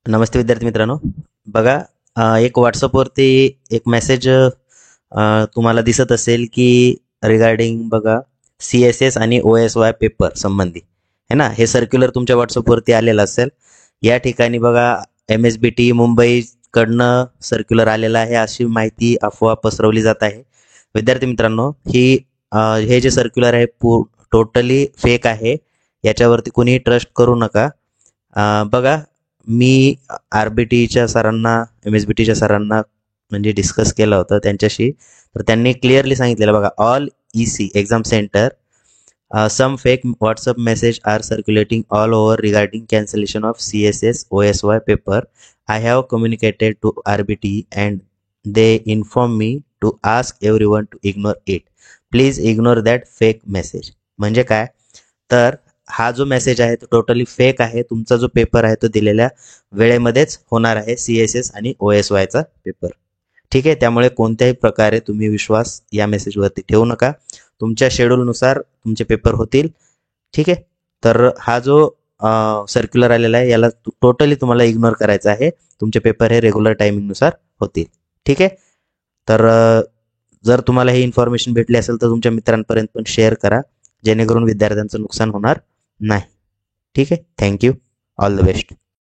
नमस्ते विद्यार्थी मित्रांनो. बघा, एक व्हॉट्सअपवरती एक मेसेज तुम्हाला दिसत असेल की रिगार्डिंग बघा CSS आणि OSY पेपर संबंधी है ना. हे सर्क्युलर तुमच्या व्हॉट्सअपवरती आलेलं असेल. या ठिकाणी बघा MSBT मुंबईकडनं सर्क्युलर आलेला आहे अशी माहिती अफवा पसरवली जात आहे. विद्यार्थी मित्रांनो, हे जे सर्क्युलर आहे टोटली फेक आहे. याच्यावरती कोणी ट्रस्ट करू नका. बघा, मी RBTच्या सरांना MSBTच्या सरांना म्हणजे डिस्कस केलं होतं त्यांच्याशी. तर त्यांनी क्लिअरली सांगितलेलं बघा, all EC exam centre some fake WhatsApp message are circulating all over regarding cancellation of CSS OSY paper. I have communicated to RBT and they inform me to ask everyone to ignore it. Please ignore that fake message. म्हणजे काय, तर हा जो message आहे तो totally fake आहे. तुमचा जो पेपर आहे तो दिलेल्या वेळेमध्येच होणार आहे, CSS आणि OSYचा पेपर. ठीक आहे, त्यामुळे कोणत्याही प्रकारे तुम्ही विश्वास या मेसेजवरती ठेवू नका. तुमच्या शेड्यूलनुसार तुमचे पेपर होतील. ठीक आहे, तर हा जो सर्क्युलर आलेला आहे याला टोटली तुम्हाला इग्नोर करायचा आहे. तुमचे पेपर हे रेग्युलर टायमिंगनुसार होतील. ठीक आहे, तर जर तुम्हाला ही इन्फॉर्मेशन भेटली असेल तर तुमच्या मित्रांपर्यंत पण शेअर करा, जेणेकरून विद्यार्थ्यांचं नुकसान होणार नाही. ठीक आहे, थँक्यू. All the best.